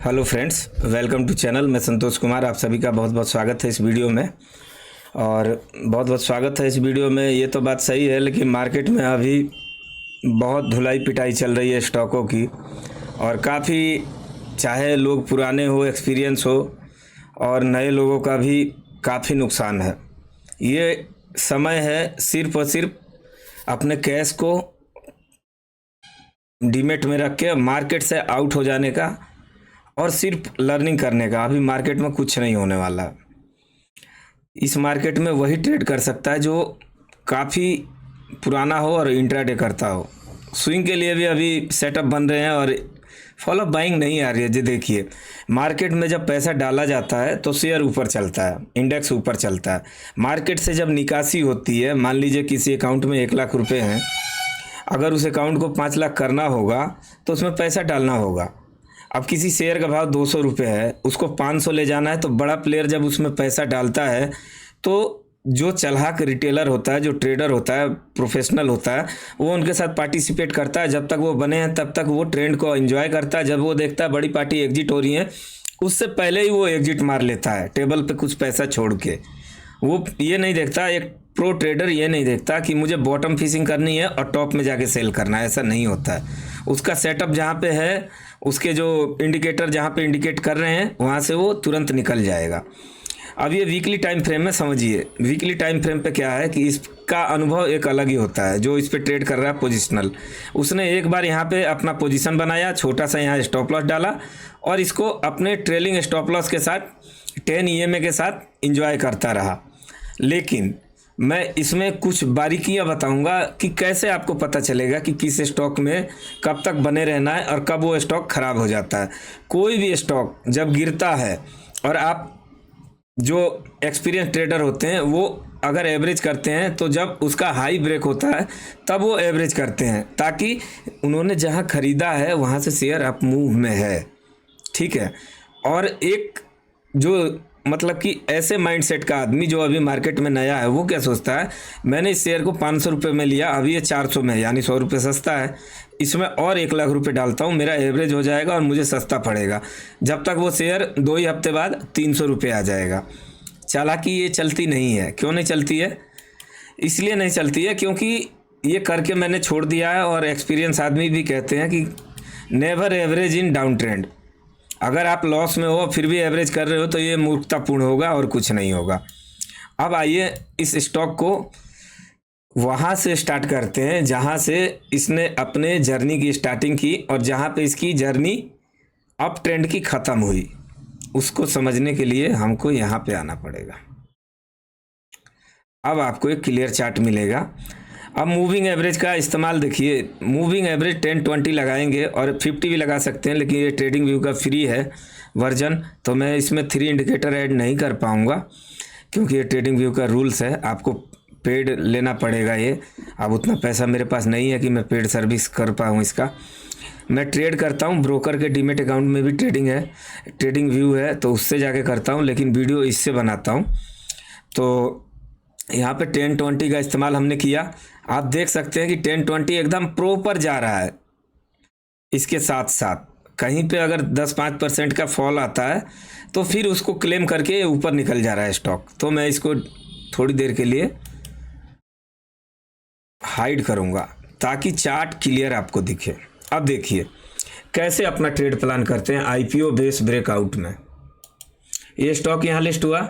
Hello friends, welcome to channel. मैं संतोष कुमार, आप सभी का बहुत बहुत स्वागत है इस वीडियो में। और बहुत बहुत स्वागत है इस वीडियो में। ये तो बात सही है, लेकिन मार्केट में अभी बहुत धुलाई पिटाई चल रही है स्टॉकों की, और काफ़ी, चाहे लोग पुराने हो, एक्सपीरियंस हो, और नए लोगों का भी काफ़ी नुकसान है। ये समय है सिर्फ और सिर्फ अपने कैश को डीमेट में रख के मार्केट से आउट हो जाने का और सिर्फ लर्निंग करने का। अभी मार्केट में कुछ नहीं होने वाला। इस मार्केट में वही ट्रेड कर सकता है जो काफ़ी पुराना हो और इंट्राडे करता हो। स्विंग के लिए भी अभी सेटअप बन रहे हैं और फॉलो बाइंग नहीं आ रही है। जी देखिए, मार्केट में जब पैसा डाला जाता है तो शेयर ऊपर चलता है, इंडेक्स ऊपर चलता है। मार्केट से जब निकासी होती है, मान लीजिए किसी अकाउंट में 1 लाख रुपए हैं, अगर उस अकाउंट को 5 लाख करना होगा तो उसमें पैसा डालना होगा। अब किसी शेयर का भाव 200 रुपये है, उसको 500 ले जाना है, तो बड़ा प्लेयर जब उसमें पैसा डालता है तो जो चलाक रिटेलर होता है, जो ट्रेडर होता है, प्रोफेशनल होता है, वो उनके साथ पार्टिसिपेट करता है। जब तक वो बने हैं तब तक वो ट्रेंड को एंजॉय करता है। जब वो देखता है बड़ी पार्टी एग्जिट हो रही है, उससे पहले ही वो एग्जिट मार लेता है, टेबल पे कुछ पैसा छोड़ के। वो ये नहीं देखता, एक प्रो ट्रेडर ये नहीं देखता कि मुझे बॉटम फिशिंग करनी है और टॉप में जाके सेल करना है। ऐसा नहीं होता है। उसका सेटअप जहाँ पे है, उसके जो इंडिकेटर जहाँ पे इंडिकेट कर रहे हैं, वहाँ से वो तुरंत निकल जाएगा। अब ये वीकली टाइम फ्रेम में समझिए, वीकली टाइम फ्रेम पे क्या है कि इसका अनुभव एक अलग ही होता है। जो इस पे ट्रेड कर रहा है पोजिशनल, उसने एक बार यहाँ पे अपना पोजीशन बनाया, छोटा सा यहाँ स्टॉप लॉस डाला और इसको अपने ट्रेलिंग स्टॉप लॉस के साथ 10 EMA के साथ इंजॉय करता रहा। लेकिन मैं इसमें कुछ बारीकियां बताऊंगा कि कैसे आपको पता चलेगा कि किस स्टॉक में कब तक बने रहना है और कब वो स्टॉक खराब हो जाता है। कोई भी स्टॉक जब गिरता है, और आप जो एक्सपीरियंस ट्रेडर होते हैं वो अगर एवरेज करते हैं, तो जब उसका हाई ब्रेक होता है तब वो एवरेज करते हैं, ताकि उन्होंने जहां खरीदा है वहां से शेयर अप मूव में है। ठीक है। और एक जो मतलब कि ऐसे माइंडसेट का आदमी जो अभी मार्केट में नया है, वो क्या सोचता है, मैंने इस शेयर को 500 रुपये में लिया, अभी ये 400 में है, यानी 100 रुपये सस्ता है, इसमें और 1 लाख रुपए डालता हूँ, मेरा एवरेज हो जाएगा और मुझे सस्ता पड़ेगा। जब तक वो शेयर 2 ही हफ्ते बाद 300 रुपये आ जाएगा। चालाकी ये चलती नहीं है। क्यों नहीं चलती है? इसलिए नहीं चलती है क्योंकि ये करके मैंने छोड़ दिया है, और एक्सपीरियंस आदमी भी कहते हैं कि never average in down trend. अगर आप लॉस में हो फिर भी एवरेज कर रहे हो तो ये मूर्खतापूर्ण होगा और कुछ नहीं होगा। अब आइए इस स्टॉक को वहाँ से स्टार्ट करते हैं जहाँ से इसने अपने जर्नी की स्टार्टिंग की, और जहाँ पे इसकी जर्नी अप ट्रेंड की ख़त्म हुई। उसको समझने के लिए हमको यहाँ पे आना पड़ेगा। अब आपको एक क्लियर चार्ट मिलेगा। अब मूविंग एवरेज का इस्तेमाल देखिए, मूविंग एवरेज 10-20 लगाएंगे और 50 भी लगा सकते हैं, लेकिन ये ट्रेडिंग व्यू का फ्री है वर्जन, तो मैं इसमें 3 इंडिकेटर ऐड नहीं कर पाऊँगा क्योंकि ये ट्रेडिंग व्यू का रूल्स है। आपको पेड लेना पड़ेगा ये। अब उतना पैसा मेरे पास नहीं है कि मैं पेड सर्विस कर पाऊँ इसका। मैं ट्रेड करता हूँ, ब्रोकर के डीमेट अकाउंट में भी ट्रेडिंग है, ट्रेडिंग व्यू है, तो उससे जाके करता हूँ, लेकिन वीडियो इससे बनाता हूँ। तो यहाँ पे 10-20 का इस्तेमाल हमने किया। आप देख सकते हैं कि 10-20 एकदम प्रॉपर जा रहा है। इसके साथ साथ कहीं पे अगर 10-5% का फॉल आता है तो फिर उसको क्लेम करके ऊपर निकल जा रहा है स्टॉक। तो मैं इसको थोड़ी देर के लिए हाइड करूँगा ताकि चार्ट क्लियर आपको दिखे। अब देखिए कैसे अपना ट्रेड प्लान करते हैं IPO बेस ब्रेकआउट में। ये स्टॉक यहाँ लिस्ट हुआ।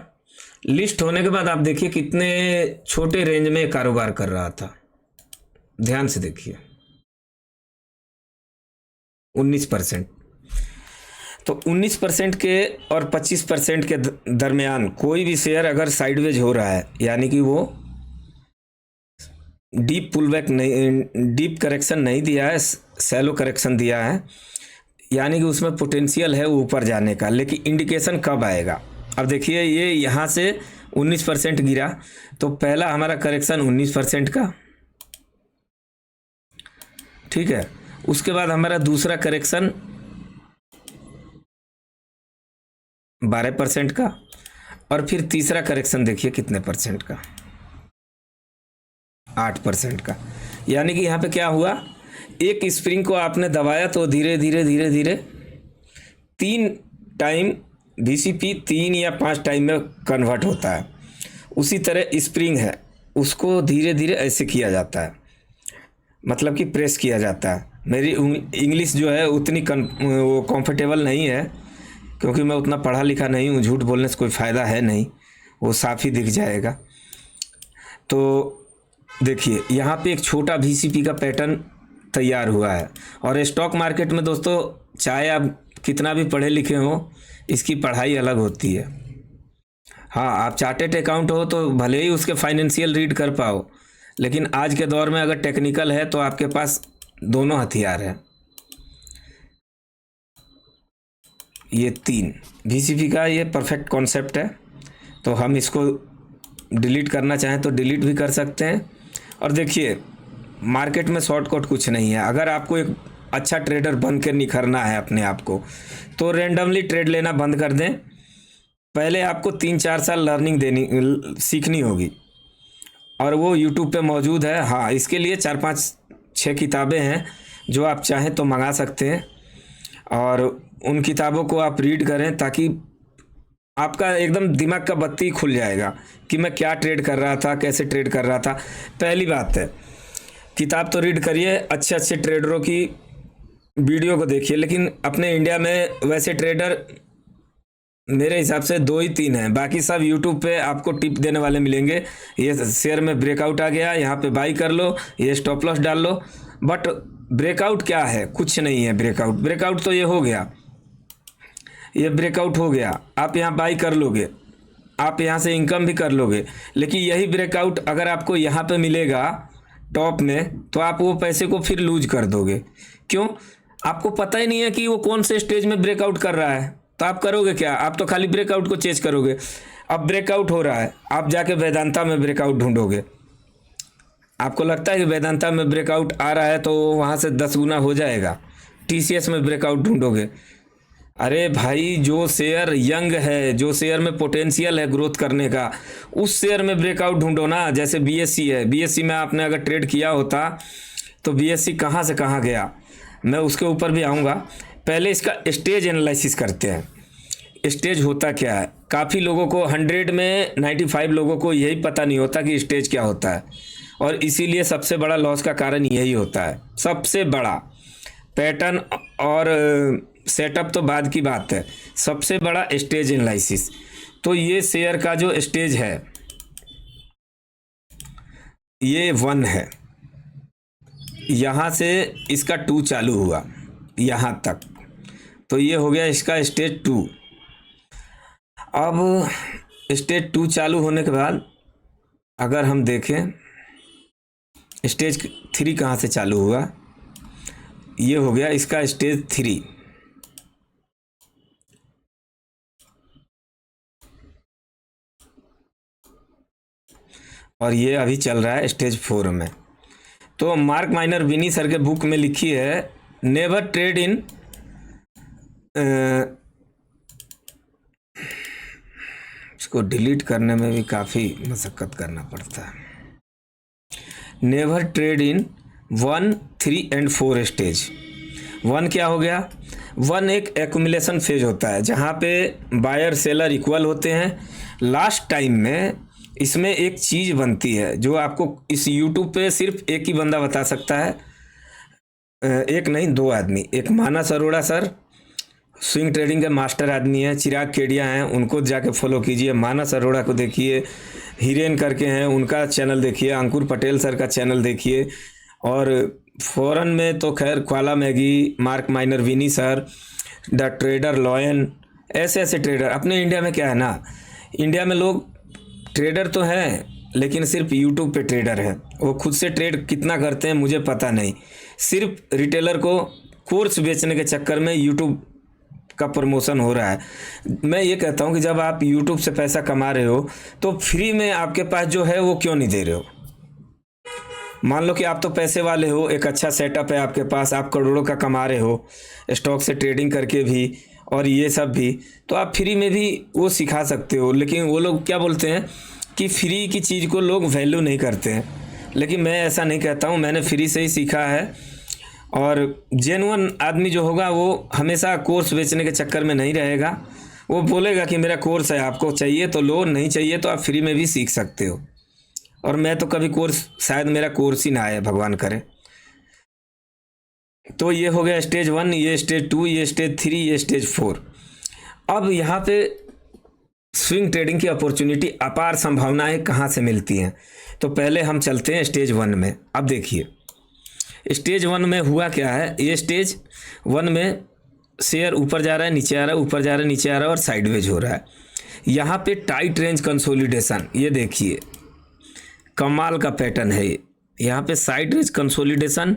लिस्ट होने के बाद आप देखिए कितने छोटे रेंज में कारोबार कर रहा था। ध्यान से देखिए, 19%। तो 19% के और 25% के दरमियान कोई भी शेयर अगर साइडवेज हो रहा है, यानी कि वो डीप पुलबैक नहीं, डीप करेक्शन नहीं दिया है, सैलो करेक्शन दिया है, यानी कि उसमें पोटेंशियल है ऊपर जाने का, लेकिन इंडिकेशन कब आएगा। अब देखिए ये यहाँ से 19% गिरा, तो पहला हमारा करेक्शन 19% का, ठीक है। उसके बाद हमारा दूसरा करेक्शन 12% का, और फिर तीसरा करेक्शन देखिए कितने परसेंट का, 8% का। यानी कि यहाँ पे क्या हुआ, एक स्प्रिंग को आपने दबाया तो धीरे धीरे धीरे धीरे 3 टाइम VCP 3 या 5 टाइम में कन्वर्ट होता है। उसी तरह स्प्रिंग है, उसको धीरे धीरे ऐसे किया जाता है, मतलब कि प्रेस किया जाता है। मेरी इंग्लिश जो है उतनी वो कंफर्टेबल नहीं है, क्योंकि मैं उतना पढ़ा लिखा नहीं हूँ, झूठ बोलने से कोई फ़ायदा है नहीं, वो साफ ही दिख जाएगा। तो देखिए यहाँ पे एक छोटा VCP का पैटर्न तैयार हुआ है। और स्टॉक मार्केट में दोस्तों, चाहे आप कितना भी पढ़े लिखे हो, इसकी पढ़ाई अलग होती है। हाँ, आप चार्टेड अकाउंट हो तो भले ही उसके फाइनेंशियल रीड कर पाओ, लेकिन आज के दौर में अगर टेक्निकल है तो आपके पास दोनों हथियार हैं। ये 3 VCP का ये परफेक्ट कॉन्सेप्ट है। तो हम इसको डिलीट करना चाहें तो डिलीट भी कर सकते हैं। और देखिए, मार्केट में शॉर्टकट कुछ नहीं है। अगर आपको एक अच्छा ट्रेडर बन के निखरना है अपने आप को, तो रेंडमली ट्रेड लेना बंद कर दें। पहले आपको 3-4 साल लर्निंग सीखनी होगी, और वो यूट्यूब पे मौजूद है। हाँ, इसके लिए 4-5-6 किताबें हैं जो आप चाहें तो मंगा सकते हैं, और उन किताबों को आप रीड करें, ताकि आपका एकदम दिमाग का बत्ती खुल जाएगा कि मैं क्या ट्रेड कर रहा था, कैसे ट्रेड कर रहा था। पहली बात है, किताब तो रीड करिए, अच्छे अच्छे ट्रेडरों की वीडियो को देखिए, लेकिन अपने इंडिया में वैसे ट्रेडर मेरे हिसाब से 2 ही 3 हैं। बाकी सब यूट्यूब पे आपको टिप देने वाले मिलेंगे। ये शेयर में ब्रेकआउट आ गया, यहाँ पे बाई कर लो, ये स्टॉप लॉस डाल लो। बट ब्रेकआउट क्या है? कुछ नहीं है। ब्रेकआउट तो ये हो गया, ये ब्रेकआउट हो गया, आप यहाँ बाई कर लोगे, आप यहाँ से इनकम भी कर लोगे। लेकिन यही ब्रेकआउट अगर आपको यहाँ पे मिलेगा टॉप में, तो आप वो पैसे को फिर लूज कर दोगे। क्यों? आपको पता ही नहीं है कि वो कौन से स्टेज में ब्रेकआउट कर रहा है, तो आप करोगे क्या? आप तो खाली ब्रेकआउट को चेज करोगे। अब ब्रेकआउट हो रहा है, आप जाके वेदांता में ब्रेकआउट ढूंढोगे। आपको लगता है कि वेदांता में ब्रेकआउट आ रहा है तो वहाँ से 10 गुना हो जाएगा। TCS में ब्रेकआउट ढूंढोगे। अरे भाई, जो शेयर यंग है, जो शेयर में पोटेंशियल है ग्रोथ करने का, उस शेयर में ब्रेकआउट ढूंढो ना। जैसे BSE है, BSE में आपने अगर ट्रेड किया होता तो BSE कहाँ से कहाँ गया, मैं उसके ऊपर भी आऊँगा। पहले इसका स्टेज एनालिसिस करते हैं। स्टेज होता क्या है? काफ़ी लोगों को, 100 में 95 लोगों को यही पता नहीं होता कि स्टेज क्या होता है, और इसीलिए सबसे बड़ा लॉस का कारण यही होता है। सबसे बड़ा पैटर्न और सेटअप तो बाद की बात है, सबसे बड़ा स्टेज एनालिसिस। तो ये शेयर का जो स्टेज है, ये 1 है, यहाँ से इसका 2 चालू हुआ यहाँ तक, तो ये हो गया इसका स्टेज 2। अब स्टेज 2 चालू होने के बाद अगर हम देखें स्टेज 3 कहाँ से चालू हुआ, ये हो गया इसका स्टेज 3। और ये अभी चल रहा है स्टेज 4 में। तो मार्क माइनर विनी सर के बुक में लिखी है, नेवर ट्रेड इन इसको डिलीट करने में भी काफ़ी मशक्क़त करना पड़ता है। Never trade in 1, 3 and 4 stage. 1 क्या हो गया? 1 एक एक्यूमुलेशन फेज होता है, जहाँ पे बायर सेलर इक्वल होते हैं। लास्ट टाइम में इसमें एक चीज़ बनती है जो आपको इस यूट्यूब पे सिर्फ एक ही बंदा बता सकता है, एक नहीं 2 आदमी। एक मानस अरोड़ा सर, स्विंग ट्रेडिंग के मास्टर आदमी हैं, चिराग केडिया हैं, उनको जाके फॉलो कीजिए। मानस अरोड़ा को देखिए, हिरेन करके हैं, उनका चैनल देखिए, अंकुर पटेल सर का चैनल देखिए। और फॉरेन में तो खैर क्वाला मैगी, Mark Minervini sir, the trader lion, ऐसे ऐसे ट्रेडर। अपने इंडिया में क्या है ना, इंडिया में लोग ट्रेडर तो हैं लेकिन सिर्फ यूट्यूब पे ट्रेडर हैं। वो खुद से ट्रेड कितना करते हैं मुझे पता नहीं, सिर्फ रिटेलर को कोर्स बेचने के चक्कर में यूट्यूब का प्रमोशन हो रहा है। मैं ये कहता हूँ कि जब आप यूट्यूब से पैसा कमा रहे हो तो फ्री में आपके पास जो है वो क्यों नहीं दे रहे हो? मान लो कि आप तो पैसे वाले हो, एक अच्छा सेटअप है आपके पास, आप करोड़ों का कमा रहे हो स्टॉक से ट्रेडिंग करके भी और ये सब भी, तो आप फ्री में भी वो सिखा सकते हो। लेकिन वो लोग क्या बोलते हैं कि फ्री की चीज़ को लोग वैल्यू नहीं करते हैं, लेकिन मैं ऐसा नहीं कहता हूँ। मैंने फ्री से ही सीखा है और जेन्युइन आदमी जो होगा वो हमेशा कोर्स बेचने के चक्कर में नहीं रहेगा। वो बोलेगा कि मेरा कोर्स है, आपको चाहिए तो लो, नहीं चाहिए तो आप फ्री में भी सीख सकते हो। और मैं तो कभी कोर्स, शायद मेरा कोर्स ही ना आए, भगवान करे। तो ये हो गया स्टेज 1, ये स्टेज 2, ये स्टेज 3, ये स्टेज 4। अब यहाँ पे स्विंग ट्रेडिंग की अपॉर्चुनिटी, अपार संभावनाएं कहाँ से मिलती हैं। तो पहले हम चलते हैं स्टेज 1 में। अब देखिए स्टेज 1 में हुआ क्या है। ये स्टेज 1 में शेयर ऊपर जा रहा है, नीचे आ रहा है, ऊपर जा रहा है, नीचे आ रहा है और साइडवेज हो रहा है। यहाँ पे टाइट रेंज कंसोलिडेशन, ये देखिए कमाल का पैटर्न है ये। यहाँ पे side range consolidation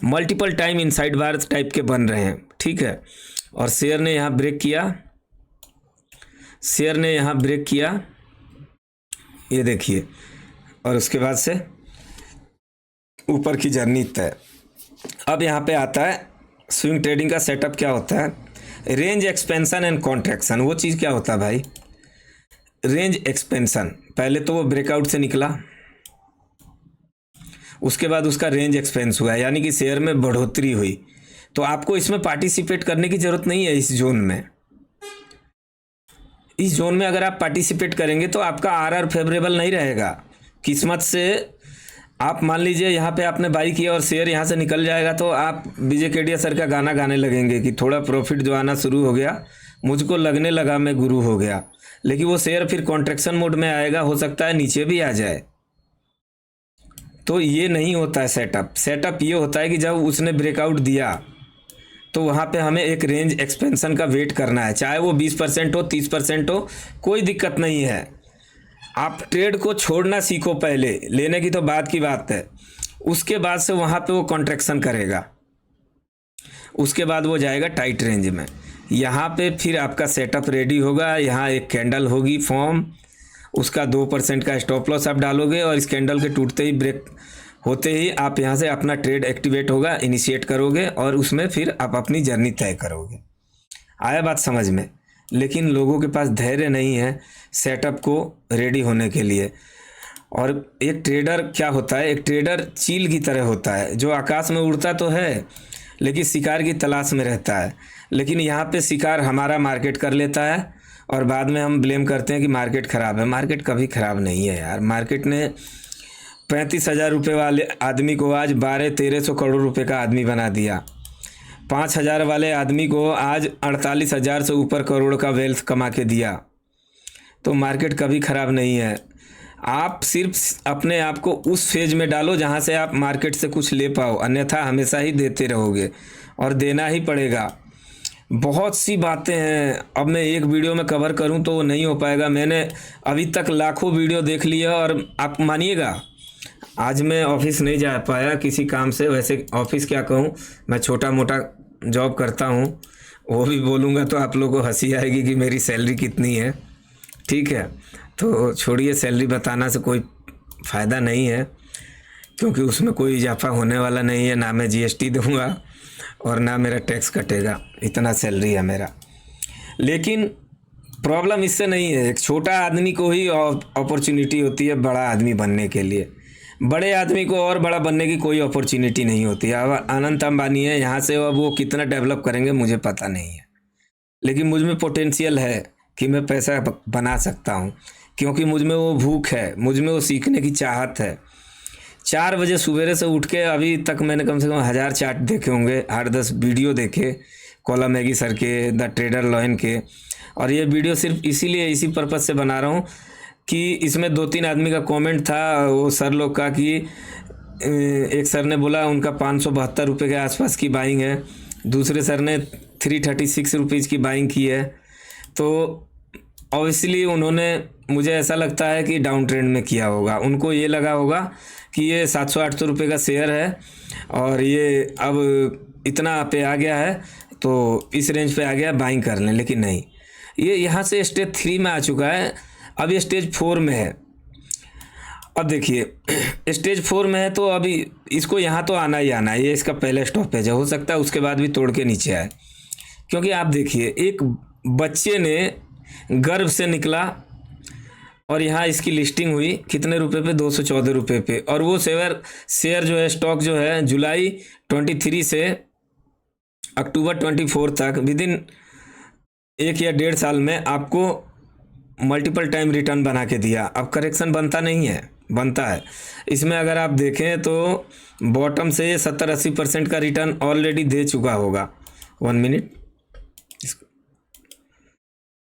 multiple time inside bar type के बन रहे हैं, ठीक है। और शेयर ने यहाँ ब्रेक किया, शेयर ने यहाँ ब्रेक किया, ये देखिए, और उसके बाद से ऊपर की जर्नी तय। अब यहाँ पे आता है स्विंग ट्रेडिंग का सेटअप क्या होता है, रेंज एक्सपेंशन एंड कॉन्ट्रैक्शन। वो चीज़ क्या होता है भाई, रेंज एक्सपेंशन, पहले तो वो ब्रेकआउट से निकला, उसके बाद उसका रेंज एक्सपेंस हुआ, यानी कि शेयर में बढ़ोतरी हुई। तो आपको इसमें पार्टिसिपेट करने की ज़रूरत नहीं है। इस जोन में, इस जोन में अगर आप पार्टिसिपेट करेंगे तो आपका आरआर फेवरेबल नहीं रहेगा। किस्मत से आप मान लीजिए यहाँ पे आपने बाई किया और शेयर यहाँ से निकल जाएगा तो आप विजय केडिया सर का गाना गाने लगेंगे कि थोड़ा प्रॉफिट जो आना शुरू हो गया, मुझको लगने लगा मैं गुरु हो गया। लेकिन वो शेयर फिर कॉन्ट्रैक्शन मोड में आएगा, हो सकता है नीचे भी आ जाए। तो ये नहीं होता है सेटअप। सेटअप ये होता है कि जब उसने ब्रेकआउट दिया तो वहाँ पे हमें एक रेंज एक्सपेंशन का वेट करना है, चाहे वो 20% हो, 30% हो, कोई दिक्कत नहीं है। आप ट्रेड को छोड़ना सीखो पहले, लेने की तो बात की बात है। उसके बाद से वहाँ पे वो कॉन्ट्रैक्शन करेगा, उसके बाद वो जाएगा टाइट रेंज में। यहाँ पे फिर आपका सेटअप रेडी होगा। यहाँ एक कैंडल होगी फॉर्म, उसका 2% का स्टॉप लॉस आप डालोगे और इस कैंडल के टूटते ही, ब्रेक होते ही आप यहाँ से अपना ट्रेड एक्टिवेट होगा, इनिशिएट करोगे और उसमें फिर आप अपनी जर्नी तय करोगे। आया बात समझ में। लेकिन लोगों के पास धैर्य नहीं है सेटअप को रेडी होने के लिए। और एक ट्रेडर क्या होता है, एक ट्रेडर चील की तरह होता है जो आकाश में उड़ता तो है लेकिन शिकार की तलाश में रहता है। लेकिन यहाँ पे शिकार हमारा मार्केट कर लेता है और बाद में हम ब्लेम करते हैं कि मार्केट ख़राब है। मार्केट कभी ख़राब नहीं है यार। मार्केट ने 35,000 रुपये वाले आदमी को आज 1200-1300 करोड़ रुपए का आदमी बना दिया। 5,000 वाले आदमी को आज 48,000 से ऊपर करोड़ का वेल्थ कमा के दिया। तो मार्केट कभी ख़राब नहीं है। आप सिर्फ अपने आप को उस फेज में डालो जहां से आप मार्केट से कुछ ले पाओ, अन्यथा हमेशा ही देते रहोगे और देना ही पड़ेगा। बहुत सी बातें हैं, अब मैं एक वीडियो में कवर करूं तो वो नहीं हो पाएगा। मैंने अभी तक लाखों वीडियो देख लिया और आप मानिएगा आज मैं ऑफिस नहीं जा पाया किसी काम से। वैसे ऑफिस क्या कहूँ, मैं छोटा मोटा जॉब करता हूँ, वो भी बोलूँगा तो आप लोगों को हंसी आएगी कि मेरी सैलरी कितनी है, ठीक है। तो छोड़िए, सैलरी बताना से कोई फ़ायदा नहीं है क्योंकि उसमें कोई इजाफा होने वाला नहीं है। ना मैं जीएसटी दूंगा और ना मेरा टैक्स कटेगा, इतना सैलरी है मेरा। लेकिन प्रॉब्लम इससे नहीं है। एक छोटा आदमी को ही अपॉर्चुनिटी होती है बड़ा आदमी बनने के लिए। बड़े आदमी को और बड़ा बनने की कोई अपॉर्चुनिटी नहीं होती। अब अनंत अंबानी है, यहाँ से अब वो कितना डेवलप करेंगे मुझे पता नहीं है। लेकिन मुझ में पोटेंशियल है कि मैं पैसा बना सकता हूँ, क्योंकि मुझ में वो भूख है, मुझ में वो सीखने की चाहत है। 4 बजे सवेरे से उठ के अभी तक मैंने कम से कम 1000 चार्ट देखे होंगे, 8-10 वीडियो देखे कॉलम मैगी सर के, द ट्रेडर लॉयन के। और ये वीडियो सिर्फ इसीलिए, इसी पर्पज़ से बना रहा हूँ कि इसमें 2-3 आदमी का कमेंट था वो सर लोग का कि एक सर ने बोला उनका 572 रुपये के आसपास की बाइंग है, दूसरे सर ने 336 रुपीज़ की बाइंग की है। तो ऑब्वियसली उन्होंने, मुझे ऐसा लगता है कि डाउन ट्रेंड में किया होगा। उनको ये लगा होगा कि ये 700-800 रुपये का शेयर है और ये अब इतना पे आ गया है तो इस रेंज पे आ गया, बाइंग कर लें। लेकिन नहीं, ये यहाँ से स्टेज 3 में आ चुका है, अब ये स्टेज 4 में है। अब देखिए स्टेज 4 में है तो अभी इसको यहाँ तो आना ही आना है, ये इसका पहले स्टॉपेज है। हो सकता है उसके बाद भी तोड़ के नीचे आए, क्योंकि आप देखिए एक बच्चे ने गर्भ से निकला और यहाँ इसकी लिस्टिंग हुई कितने रुपए पे, 214 रुपये पे। और वो शेयर जो है, स्टॉक जो है, जुलाई 23 से अक्टूबर 24 तक विद इन 1 या 1.5 साल में आपको मल्टीपल टाइम रिटर्न बना के दिया। अब करेक्शन बनता नहीं है, बनता है। इसमें अगर आप देखें तो बॉटम से 70-80% का रिटर्न ऑलरेडी दे चुका होगा। 1 मिनट,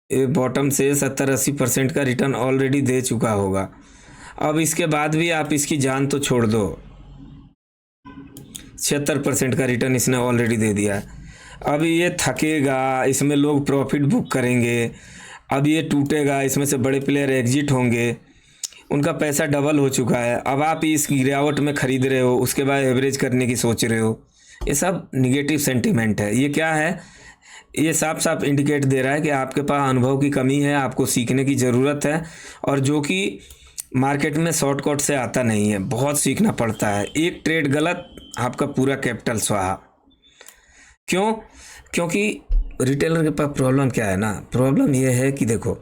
ये बॉटम से 70-80% का रिटर्न ऑलरेडी दे चुका होगा। अब इसके बाद भी आप इसकी जान तो छोड़ दो, 76% का रिटर्न इसने ऑलरेडी दे दिया है। अब ये थकेगा, इसमें लोग प्रॉफिट बुक करेंगे, अब ये टूटेगा, इसमें से बड़े प्लेयर एग्जिट होंगे, उनका पैसा डबल हो चुका है। अब आप इस गिरावट में ख़रीद रहे हो, उसके बाद एवरेज करने की सोच रहे हो। ये सब निगेटिव सेंटीमेंट है। ये क्या है, ये साफ साफ इंडिकेट दे रहा है कि आपके पास अनुभव की कमी है, आपको सीखने की ज़रूरत है, और जो कि मार्केट में शॉर्टकट से आता नहीं है, बहुत सीखना पड़ता है। एक ट्रेड गलत, आपका पूरा कैपिटल स्वाहा। क्यों? क्योंकि रिटेलर के पास प्रॉब्लम क्या है ना, प्रॉब्लम ये है कि देखो,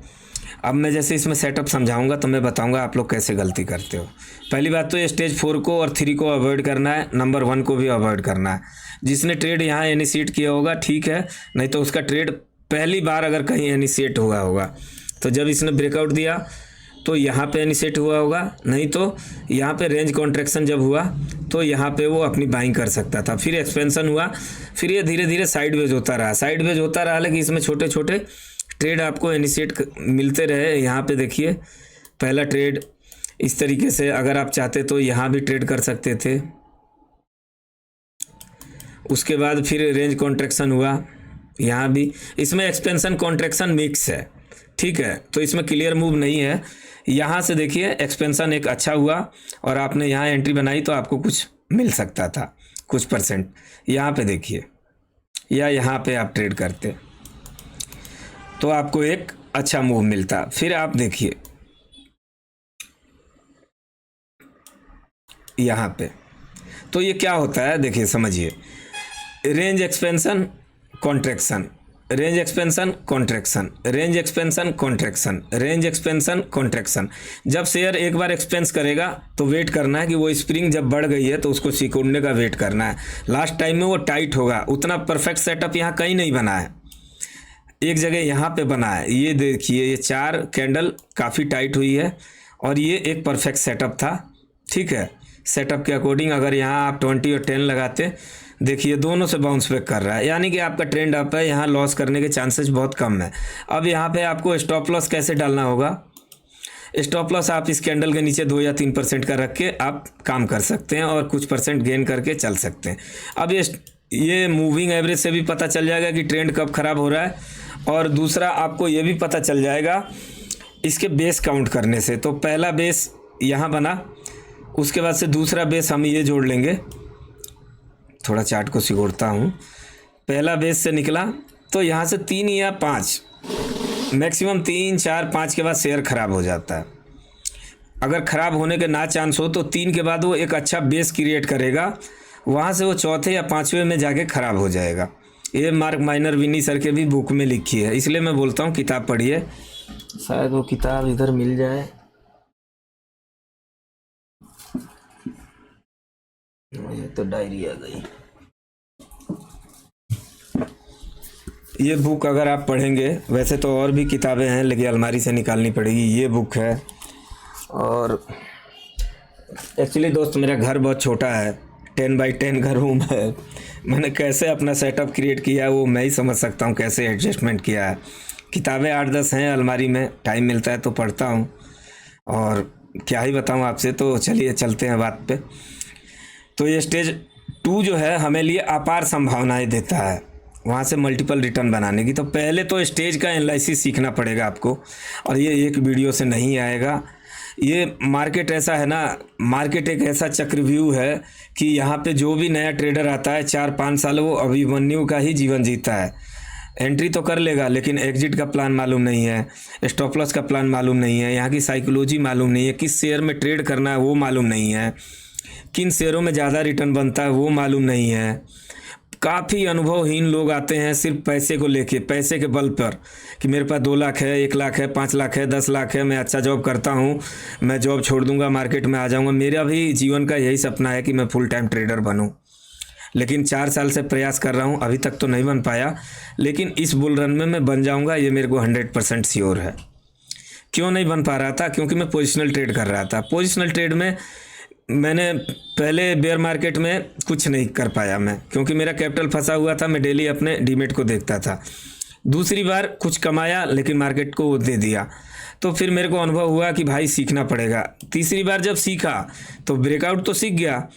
अब मैं जैसे इसमें सेटअप समझाऊंगा तो मैं बताऊंगा आप लोग कैसे गलती करते हो। पहली बात तो ये स्टेज 4 को और 3 को अवॉइड करना है, नंबर 1 को भी अवॉइड करना है। जिसने ट्रेड यहाँ इनिशिएट किया होगा ठीक है, नहीं तो उसका ट्रेड पहली बार अगर कहीं इनिशिएट हुआ होगा तो जब इसने ब्रेकआउट दिया तो यहाँ पे इनिशिएट हुआ होगा, नहीं तो यहाँ पे रेंज कॉन्ट्रैक्शन जब हुआ तो यहाँ पे वो अपनी बाइंग कर सकता था। फिर एक्सपेंशन हुआ, फिर ये धीरे धीरे साइडवेज होता रहा, लेकिन इसमें छोटे छोटे ट्रेड आपको इनिशिएट मिलते रहे। यहाँ पे देखिए, पहला ट्रेड इस तरीके से, अगर आप चाहते तो यहाँ भी ट्रेड कर सकते थे। उसके बाद फिर रेंज कॉन्ट्रैक्शन हुआ, यहाँ भी। इसमें एक्सपेंशन कॉन्ट्रैक्शन मिक्स है, ठीक है, तो इसमें क्लियर मूव नहीं है। यहाँ से देखिए एक्सपेंशन एक अच्छा हुआ और आपने यहाँ एंट्री बनाई तो आपको कुछ मिल सकता था, कुछ परसेंट। यहाँ पे देखिए, या यहाँ पे आप ट्रेड करते तो आपको एक अच्छा मूव मिलता। फिर आप देखिए यहाँ पे, तो ये क्या होता है देखिए, समझिए, range expansion contraction, range expansion contraction, range expansion contraction, range expansion contraction. जब शेयर एक बार एक्सपेंस करेगा तो वेट करना है कि वो स्प्रिंग जब बढ़ गई है तो उसको सिकुड़ने का वेट करना है। लास्ट टाइम में वो टाइट होगा, उतना परफेक्ट सेटअप यहाँ कहीं नहीं बना है, एक जगह यहाँ पे बना है। ये देखिए, ये 4 कैंडल काफ़ी टाइट हुई है और ये एक परफेक्ट सेटअप था, ठीक है। सेटअप के अकॉर्डिंग अगर यहाँ आप 20 और 10 लगाते, देखिए दोनों से बाउंस बैक कर रहा है, यानी कि आपका ट्रेंड अप है, यहाँ लॉस करने के चांसेस बहुत कम है। अब यहाँ पे आपको स्टॉप लॉस कैसे डालना होगा, स्टॉप लॉस आप इस कैंडल के नीचे 2 या 3% का रख के आप काम कर सकते हैं और कुछ परसेंट गेन करके चल सकते हैं। अब ये मूविंग एवरेज से भी पता चल जाएगा कि ट्रेंड कब ख़राब हो रहा है, और दूसरा आपको ये भी पता चल जाएगा इसके बेस काउंट करने से। तो पहला बेस यहाँ बना, उसके बाद से दूसरा बेस हम ये जोड़ लेंगे, थोड़ा चार्ट को सिकोड़ता हूँ। पहला बेस से निकला तो यहाँ से 3 या 5, मैक्सिमम 3, 4, 5 के बाद शेयर ख़राब हो जाता है। अगर ख़राब होने के ना चांस हो तो 3 के बाद वो एक अच्छा बेस क्रिएट करेगा, वहाँ से वो चौथे या 5वें में जाके ख़राब हो जाएगा। ये मार्क माइनर विनी सर के भी बुक में लिखी है, इसलिए मैं बोलता हूँ किताब पढ़िए, शायद वो किताब इधर मिल जाए। ये तो डायरी आ गई। ये बुक अगर आप पढ़ेंगे, वैसे तो और भी किताबें हैं लेकिन अलमारी से निकालनी पड़ेगी, ये बुक है। और एक्चुअली दोस्त, मेरा घर बहुत छोटा है, 10 बाई 10 का रूम है। मैंने कैसे अपना सेटअप क्रिएट किया वो मैं ही समझ सकता हूँ, कैसे एडजस्टमेंट किया है। किताबें 8-10 हैं अलमारी में, टाइम मिलता है तो पढ़ता हूँ, और क्या ही बताऊँ आपसे। तो चलिए चलते हैं बात पे। तो ये स्टेज 2 जो है हमें लिए अपार संभावनाएं देता है, वहाँ से मल्टीपल रिटर्न बनाने की। तो पहले तो स्टेज का एनालिसिस सीखना पड़ेगा आपको, और ये एक वीडियो से नहीं आएगा। ये मार्केट ऐसा है ना, मार्केट एक ऐसा चक्रव्यूह है कि यहाँ पे जो भी नया ट्रेडर आता है 4-5 साल वो अभिमन्यु का ही जीवन जीता है। एंट्री तो कर लेगा लेकिन एग्जिट का प्लान मालूम नहीं है, स्टॉप लॉस का प्लान मालूम नहीं है, यहाँ की साइकोलॉजी मालूम नहीं है, किस शेयर में ट्रेड करना है वो मालूम नहीं है, किन शेयरों में ज़्यादा रिटर्न बनता है वो मालूम नहीं है, काफ़ी अनुभवहीन लोग आते हैं सिर्फ पैसे को लेके, पैसे के बल पर कि मेरे पास 2 लाख है, 1 लाख है, 5 लाख है, 10 लाख है, मैं अच्छा जॉब करता हूँ, मैं जॉब छोड़ दूंगा, मार्केट में आ जाऊँगा। मेरा भी जीवन का यही सपना है कि मैं फुल टाइम ट्रेडर बनूँ, लेकिन 4 साल से प्रयास कर रहा हूँ, अभी तक तो नहीं बन पाया, लेकिन इस बुल रन में मैं बन जाऊँगा, ये मेरे को 100% श्योर है। क्यों नहीं बन पा रहा था? क्योंकि मैं पोजिशनल ट्रेड कर रहा था। पोजिशनल ट्रेड में मैंने पहले बेयर मार्केट में कुछ नहीं कर पाया मैं, क्योंकि मेरा कैपिटल फंसा हुआ था, मैं डेली अपने डीमेट को देखता था। दूसरी बार कुछ कमाया लेकिन मार्केट को वो दे दिया, तो फिर मेरे को अनुभव हुआ कि भाई सीखना पड़ेगा। तीसरी बार जब सीखा तो ब्रेकआउट तो सीख गया,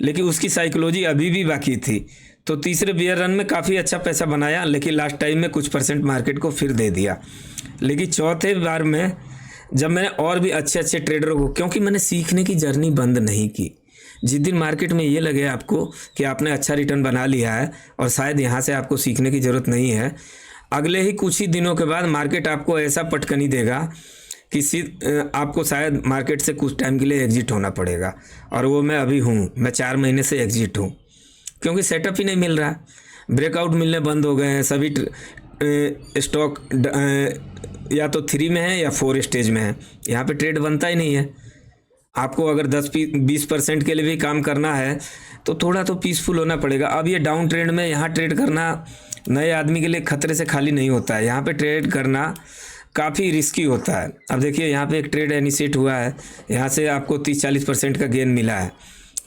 लेकिन उसकी साइकोलॉजी अभी भी बाकी थी। तो तीसरे बियर रन में काफ़ी अच्छा पैसा बनाया, लेकिन लास्ट टाइम में कुछ परसेंट मार्केट को फिर दे दिया। लेकिन चौथे बार में जब मैंने और भी अच्छे अच्छे ट्रेडरों को, क्योंकि मैंने सीखने की जर्नी बंद नहीं की। जिस दिन मार्केट में ये लगे आपको कि आपने अच्छा रिटर्न बना लिया है और शायद यहाँ से आपको सीखने की ज़रूरत नहीं है, अगले ही कुछ ही दिनों के बाद मार्केट आपको ऐसा पटकनी देगा कि आपको शायद मार्केट से कुछ टाइम के लिए एग्जिट होना पड़ेगा। और वो मैं अभी हूँ, मैं 4 महीने से एग्जिट हूँ, क्योंकि सेटअप ही नहीं मिल रहा। ब्रेकआउट मिलने बंद हो गए हैं सभी स्टॉक, या तो 3 में है या 4 स्टेज में है। यहाँ पे ट्रेड बनता ही नहीं है। आपको अगर 10-20% के लिए भी काम करना है तो थोड़ा तो पीसफुल होना पड़ेगा। अब ये डाउन ट्रेंड में यहाँ ट्रेड करना नए आदमी के लिए खतरे से खाली नहीं होता है। यहाँ पे ट्रेड करना काफ़ी रिस्की होता है। अब देखिए यहाँ पे एक ट्रेड इनिशिएट हुआ है, यहाँ से आपको 30-40% का गेन मिला है,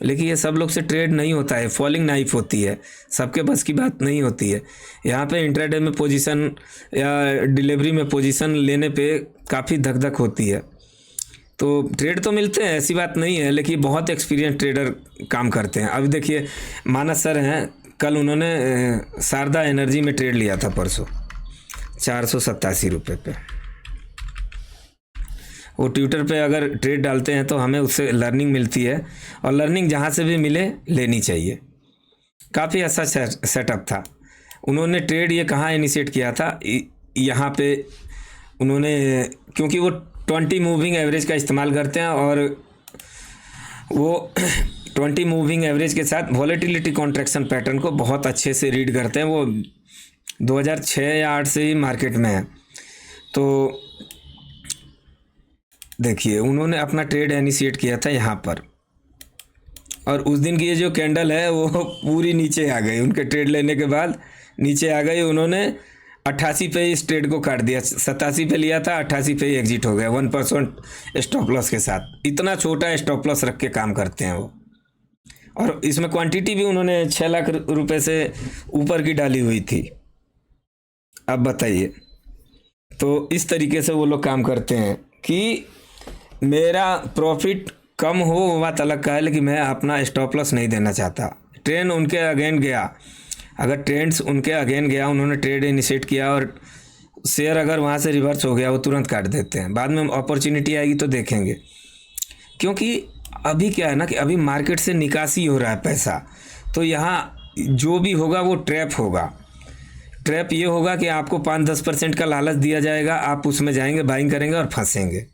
लेकिन ये सब लोग से ट्रेड नहीं होता है, फॉलिंग नाइफ होती है, सबके बस की बात नहीं होती है। यहाँ पे इंट्राडे में पोजीशन या डिलीवरी में पोजीशन लेने पे काफ़ी धक धक होती है। तो ट्रेड तो मिलते हैं, ऐसी बात नहीं है, लेकिन बहुत एक्सपीरियंस ट्रेडर काम करते हैं। अभी देखिए मानस सर हैं, कल उन्होंने शारदा एनर्जी में ट्रेड लिया था परसों 487 रुपये पे। वो ट्विटर पे अगर ट्रेड डालते हैं तो हमें उससे लर्निंग मिलती है, और लर्निंग जहाँ से भी मिले लेनी चाहिए। काफ़ी अच्छा सेटअप था। उन्होंने ट्रेड ये कहाँ इनिशिएट किया था, यहाँ पे उन्होंने, क्योंकि वो 20 मूविंग एवरेज का इस्तेमाल करते हैं, और वो 20 मूविंग एवरेज के साथ वॉलेटिलिटी कॉन्ट्रैक्शन पैटर्न को बहुत अच्छे से रीड करते हैं। वो 2006 या 8 से ही मार्केट में है। तो देखिए उन्होंने अपना ट्रेड इनिशिएट किया था यहाँ पर, और उस दिन की ये जो कैंडल है वो पूरी नीचे आ गई। उनके ट्रेड लेने के बाद नीचे आ गई। उन्होंने 88 पे इस ट्रेड को काट दिया। 87 पे लिया था, 88 पे ही एग्जिट हो गया 1% स्टॉप लॉस के साथ। इतना छोटा स्टॉप लॉस रख के काम करते हैं वो। और इसमें क्वांटिटी भी उन्होंने 6 लाख रुपए से ऊपर की डाली हुई थी। अब बताइए, तो इस तरीके से वो लोग काम करते हैं कि मेरा प्रॉफिट कम हो वो बात अलग का है, लेकिन मैं अपना स्टॉप लॉस नहीं देना चाहता। ट्रेंड उनके अगेन गया, अगर ट्रेंड्स उनके अगेन गया, उन्होंने ट्रेड इनिशिएट किया और शेयर अगर वहाँ से रिवर्स हो गया, वो तुरंत काट देते हैं। बाद में अपॉर्चुनिटी आएगी तो देखेंगे। क्योंकि अभी क्या है ना कि अभी मार्केट से निकासी हो रहा है पैसा, तो यहाँ जो भी होगा वो ट्रैप होगा। ट्रैप ये होगा कि आपको 5-10% का लालच दिया जाएगा, आप उसमें जाएंगे, बाइंग करेंगे और फंसेंगे।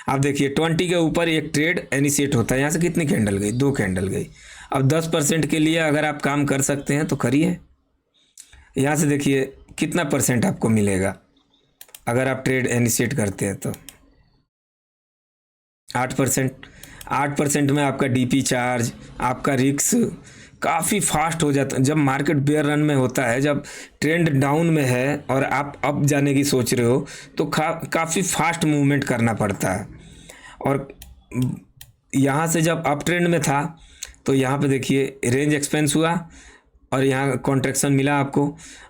आप देखिए 20 के ऊपर एक ट्रेड इनिशिएट होता है, यहाँ से कितनी कैंडल गई, 2 कैंडल गई। अब 10% के लिए अगर आप काम कर सकते हैं तो करिए। यहाँ से देखिए कितना परसेंट आपको मिलेगा अगर आप ट्रेड इनिशिएट करते हैं तो 8%। 8% में आपका डीपी चार्ज, आपका रिस्क काफ़ी फास्ट हो जाता है। जब मार्केट बेयर रन में होता है, जब ट्रेंड डाउन में है और आप अप जाने की सोच रहे हो, तो काफ़ी फास्ट मूवमेंट करना पड़ता है। और यहाँ से जब अप ट्रेंड में था तो यहाँ पे देखिए रेंज एक्सपेंस हुआ और यहाँ कॉन्ट्रैक्शन मिला आपको,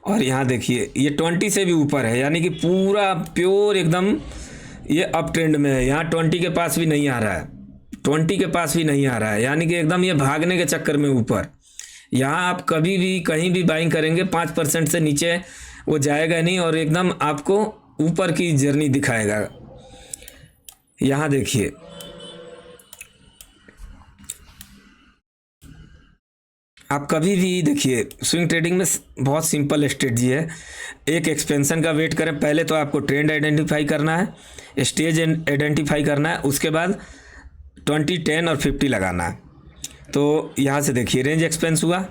और यहाँ देखिए ये 20 से भी ऊपर है, यानी कि पूरा प्योर एकदम ये अप ट्रेंड में है। यहाँ 20 के पास भी नहीं आ रहा है, 20 के पास भी नहीं आ रहा है, यानी कि एकदम ये भागने के चक्कर में ऊपर। यहाँ आप कभी भी कहीं भी बाइंग करेंगे 5% से नीचे वो जाएगा नहीं, और एकदम आपको ऊपर की जर्नी दिखाएगा। यहाँ देखिए आप कभी भी देखिए, स्विंग ट्रेडिंग में बहुत सिंपल स्ट्रेटजी है। एक एक्सपेंशन का वेट करें, पहले तो आपको ट्रेंड आइडेंटिफाई करना है, स्टेज आइडेंटिफाई करना है, उसके बाद 20, 10 और 50 लगाना है। तो यहाँ से देखिए रेंज एक्सपेंस हुआ,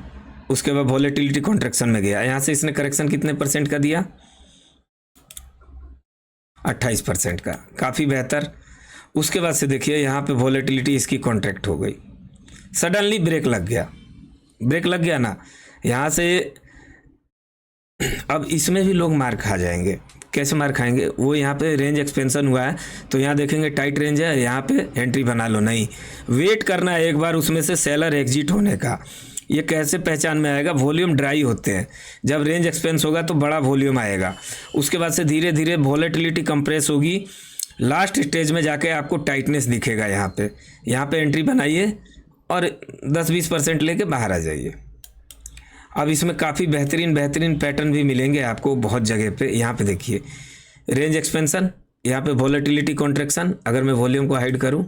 उसके बाद वॉलेटिलिटी कॉन्ट्रैक्शन में गया, यहाँ से इसने करेक्शन कितने परसेंट का दिया, 28% का, काफ़ी बेहतर। उसके बाद से देखिए यहाँ पे वॉलेटिलिटी इसकी कॉन्ट्रैक्ट हो गई, सडनली ब्रेक लग गया ना यहाँ से। अब इसमें भी लोग मार खा जाएंगे। कैसे मार खाएंगे, वो यहाँ पे रेंज एक्सपेंशन हुआ है तो यहाँ देखेंगे टाइट रेंज है, यहाँ पे एंट्री बना लो, नहीं, वेट करना है एक बार उसमें से सेलर एग्जिट होने का। ये कैसे पहचान में आएगा, वॉल्यूम ड्राई होते हैं, जब रेंज एक्सपेंस होगा तो बड़ा वॉल्यूम आएगा, उसके बाद से धीरे धीरे वॉलेटिलिटी कंप्रेस होगी, लास्ट स्टेज में जाके आपको टाइटनेस दिखेगा। यहाँ पे एंट्री बनाइए और 10-20% लेके बाहर आ जाइए। अब इसमें काफ़ी बेहतरीन पैटर्न भी मिलेंगे आपको बहुत जगह पे। यहाँ पे देखिए रेंज एक्सपेंशन, यहाँ पे वॉलेटिलिटी कॉन्ट्रैक्शन। अगर मैं वॉल्यूम को हाइड करूँ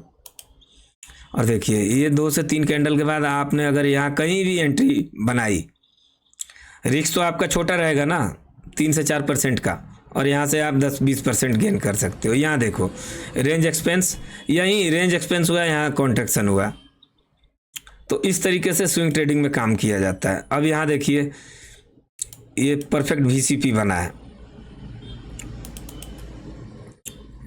और देखिए ये 2 से 3 कैंडल के बाद आपने अगर यहाँ कहीं भी एंट्री बनाई, रिस्क तो आपका छोटा रहेगा ना, 3 से 4% का, और यहाँ से आप 10-20% गेन कर सकते हो। यहाँ देखो रेंज एक्सपेंस, यहीं रेंज एक्सपेंस हुआ, यहाँ कॉन्ट्रैक्शन हुआ। तो इस तरीके से स्विंग ट्रेडिंग में काम किया जाता है। अब यहाँ देखिए ये परफेक्ट VCP बना है,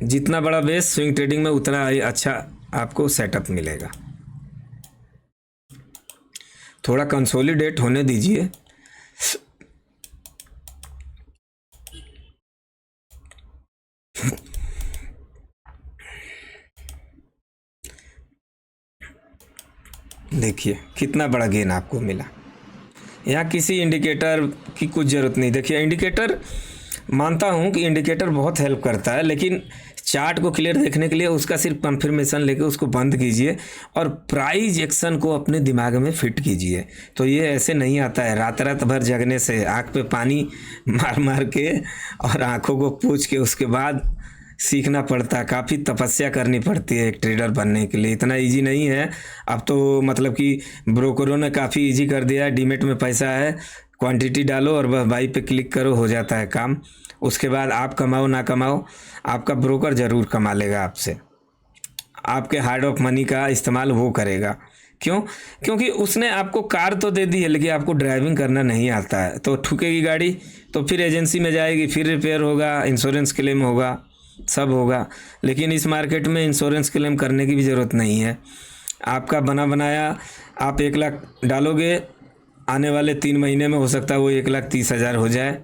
जितना बड़ा बेस स्विंग ट्रेडिंग में उतना ही अच्छा आपको सेटअप मिलेगा। थोड़ा कंसोलिडेट होने दीजिए। देखिए कितना बड़ा गेन आपको मिला। यहाँ किसी इंडिकेटर की कुछ ज़रूरत नहीं। देखिए इंडिकेटर, मानता हूँ कि इंडिकेटर बहुत हेल्प करता है, लेकिन चार्ट को क्लियर देखने के लिए उसका सिर्फ कंफर्मेशन लेके उसको बंद कीजिए और प्राइस एक्शन को अपने दिमाग में फिट कीजिए। तो ये ऐसे नहीं आता है रात भर जगने से, आँख पे पानी मार मार के और आँखों को पोंछ के उसके बाद सीखना पड़ता है। काफ़ी तपस्या करनी पड़ती है एक ट्रेडर बनने के लिए, इतना इजी नहीं है। अब तो मतलब कि ब्रोकरों ने काफ़ी इजी कर दिया है। डीमेट में पैसा है, क्वांटिटी डालो और बस बाई पे क्लिक करो, हो जाता है काम। उसके बाद आप कमाओ ना कमाओ, आपका ब्रोकर ज़रूर कमा लेगा आपसे। आपके हार्ड ऑफ मनी का इस्तेमाल वो करेगा। क्यों? क्योंकि उसने आपको कार तो दे दी है, लेकिन आपको ड्राइविंग करना नहीं आता है। तो ठुकेगी गाड़ी तो फिर एजेंसी में जाएगी, फिर रिपेयर होगा, इंश्योरेंस क्लेम होगा, सब होगा। लेकिन इस मार्केट में इंश्योरेंस क्लेम करने की भी ज़रूरत नहीं है। आपका बना बनाया आप 1 लाख डालोगे, आने वाले 3 महीने में हो सकता है वो 1,30,000 हो जाए।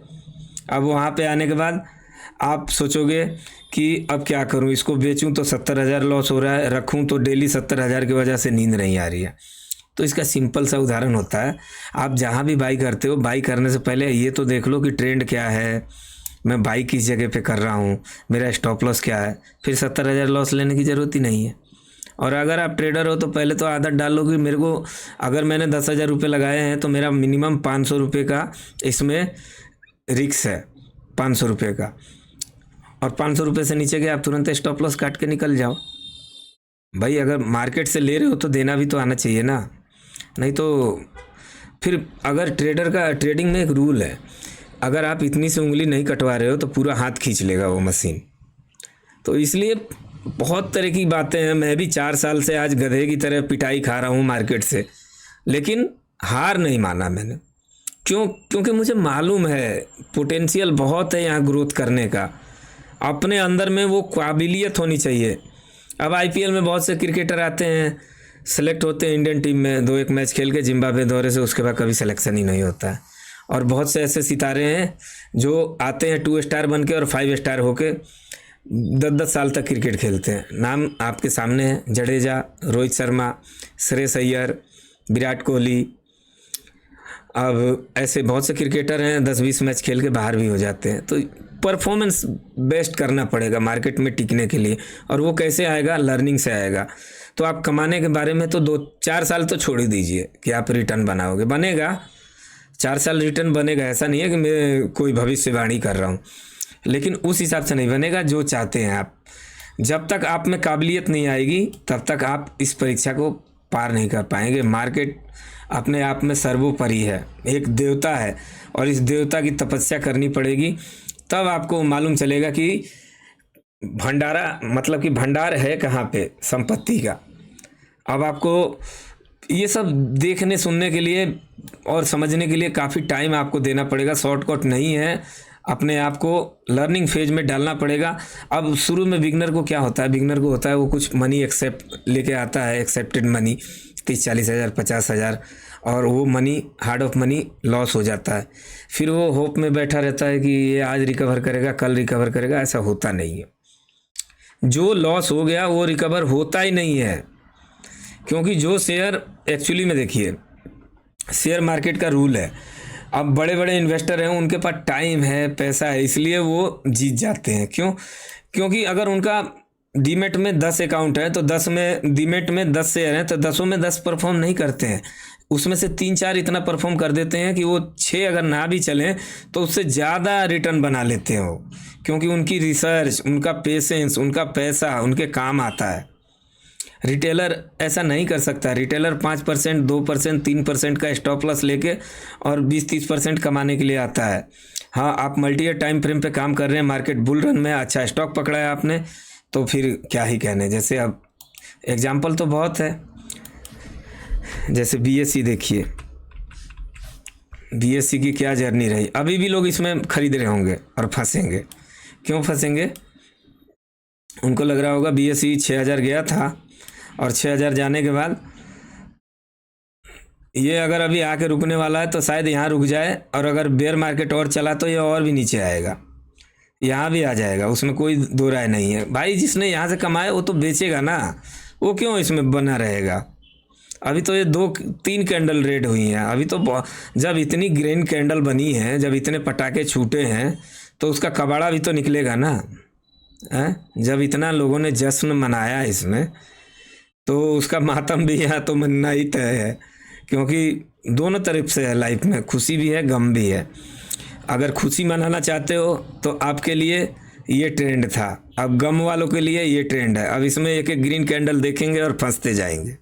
अब वहाँ पे आने के बाद आप सोचोगे कि अब क्या करूँ, इसको बेचूँ तो 70,000 लॉस हो रहा है, रखूँ तो डेली 70,000 की वजह से नींद नहीं आ रही है। तो इसका सिंपल सा उदाहरण होता है, आप जहाँ भी बाई करते हो, बाई करने से पहले ये तो देख लो कि ट्रेंड क्या है, मैं बाई किस जगह पे कर रहा हूँ, मेरा स्टॉप लॉस क्या है। फिर 70,000 लॉस लेने की ज़रूरत ही नहीं है। और अगर आप ट्रेडर हो तो पहले तो आदत डाल लो कि मेरे को, अगर मैंने 10,000 रुपये लगाए हैं तो मेरा मिनिमम 500 रुपये का इसमें रिस्क है, 500 रुपये का। और 500 रुपये से नीचे के आप तुरंत स्टॉप लॉस काट के निकल जाओ। भाई अगर मार्केट से ले रहे हो तो देना भी तो आना चाहिए ना, नहीं तो फिर अगर ट्रेडर का ट्रेडिंग में एक रूल है, अगर आप इतनी से उंगली नहीं कटवा रहे हो तो पूरा हाथ खींच लेगा वो मशीन। तो इसलिए बहुत तरह की बातें हैं। मैं भी 4 साल से आज गधे की तरह पिटाई खा रहा हूँ मार्केट से, लेकिन हार नहीं माना मैंने। क्यों? क्योंकि मुझे मालूम है पोटेंशियल बहुत है यहाँ ग्रोथ करने का, अपने अंदर में वो काबिलियत होनी चाहिए। अब IPL में बहुत से क्रिकेटर आते हैं, सेलेक्ट होते हैं इंडियन टीम में, 2-1 मैच खेल के जिम्बाब्वे दौरे से, उसके बाद कभी सिलेक्शन ही नहीं होता है। और बहुत से ऐसे सितारे हैं जो आते हैं 2 स्टार बन के और 5 स्टार होके 10-10 साल तक क्रिकेट खेलते हैं। नाम आपके सामने है, जडेजा, रोहित शर्मा, श्रेयस अय्यर, विराट कोहली। अब ऐसे बहुत से क्रिकेटर हैं 10-20 मैच खेल के बाहर भी हो जाते हैं। तो परफॉर्मेंस बेस्ट करना पड़ेगा मार्केट में टिकने के लिए, और वो कैसे आएगा, लर्निंग से आएगा। तो आप कमाने के बारे में तो 2-4 साल तो छोड़ ही दीजिए कि आप रिटर्न बनाओगे, बनेगा 4 साल रिटर्न बनेगा। ऐसा नहीं है कि मैं कोई भविष्यवाणी कर रहा हूँ, लेकिन उस हिसाब से नहीं बनेगा जो चाहते हैं आप। जब तक आप में काबिलियत नहीं आएगी तब तक आप इस परीक्षा को पार नहीं कर पाएंगे। मार्केट अपने आप में सर्वोपरि है, एक देवता है, और इस देवता की तपस्या करनी पड़ेगी, तब आपको मालूम चलेगा कि भंडारा मतलब कि भंडार है कहाँ पे संपत्ति का। अब आपको ये सब देखने सुनने के लिए और समझने के लिए काफ़ी टाइम आपको देना पड़ेगा, शॉर्टकट नहीं है, अपने आप को लर्निंग फेज में डालना पड़ेगा। अब शुरू में बिगनर को क्या होता है, बिगनर को होता है वो कुछ मनी एक्सेप्ट लेके आता है, एक्सेप्टेड मनी 30-40 हज़ार 50 हज़ार, और वो money hard of money loss हो जाता है। फिर वो होप में बैठा रहता है कि ये आज रिकवर करेगा, कल रिकवर करेगा। ऐसा होता नहीं है। जो लॉस हो गया वो रिकवर होता ही नहीं है, क्योंकि जो शेयर एक्चुअली में देखिए, शेयर मार्केट का रूल है, अब बड़े बड़े इन्वेस्टर हैं, उनके पास टाइम है, पैसा है, इसलिए वो जीत जाते हैं। क्यों? क्योंकि अगर उनका डीमेट में 10 अकाउंट है तो 10 में, डीमेट में 10 शेयर हैं तो 10 में 10 परफॉर्म नहीं करते हैं, उसमें से 3-4 इतना परफॉर्म कर देते हैं कि वो 6 अगर ना भी चलें तो उससे ज़्यादा रिटर्न बना लेते हैं वो, क्योंकि उनकी रिसर्च, उनका पेशेंस, उनका पैसा उनके काम आता है। रिटेलर ऐसा नहीं कर सकता। रिटेलर 5%, 2%, 3% का स्टॉप लॉस लेके और 20-30% कमाने के लिए आता है। हाँ, आप मल्टी ईयर टाइम फ्रेम पे काम कर रहे हैं, मार्केट बुल रन में अच्छा स्टॉक पकड़ा है आपने, तो फिर क्या ही कहने। जैसे अब एग्जाम्पल तो बहुत है, जैसे BSE देखिए, BSE की क्या जर्नी रही। अभी भी लोग इसमें खरीद रहे होंगे और फंसेंगे। क्यों फंसेंगे? उनको लग रहा होगा BSE 6,000 गया था और 6,000 जाने के बाद ये अगर अभी आके रुकने वाला है तो शायद यहाँ रुक जाए, और अगर बेयर मार्केट और चला तो ये और भी नीचे आएगा, यहाँ भी आ जाएगा, उसमें कोई दो राय नहीं है। भाई जिसने यहाँ से कमाए वो तो बेचेगा ना, वो क्यों इसमें बना रहेगा। अभी तो ये 2-3 कैंडल रेड हुई हैं, अभी तो जब इतनी ग्रीन कैंडल बनी है, जब इतने पटाखे छूटे हैं तो उसका कबाड़ा भी तो निकलेगा ना, है? जब इतना लोगों ने जश्न मनाया इसमें तो उसका मातम भी यहाँ तो मनना ही तय है, क्योंकि दोनों तरफ से है लाइफ में, खुशी भी है, गम भी है। अगर खुशी मनाना चाहते हो तो आपके लिए ये ट्रेंड था, अब गम वालों के लिए ये ट्रेंड है। अब इसमें एक एक ग्रीन कैंडल देखेंगे और फंसते जाएंगे।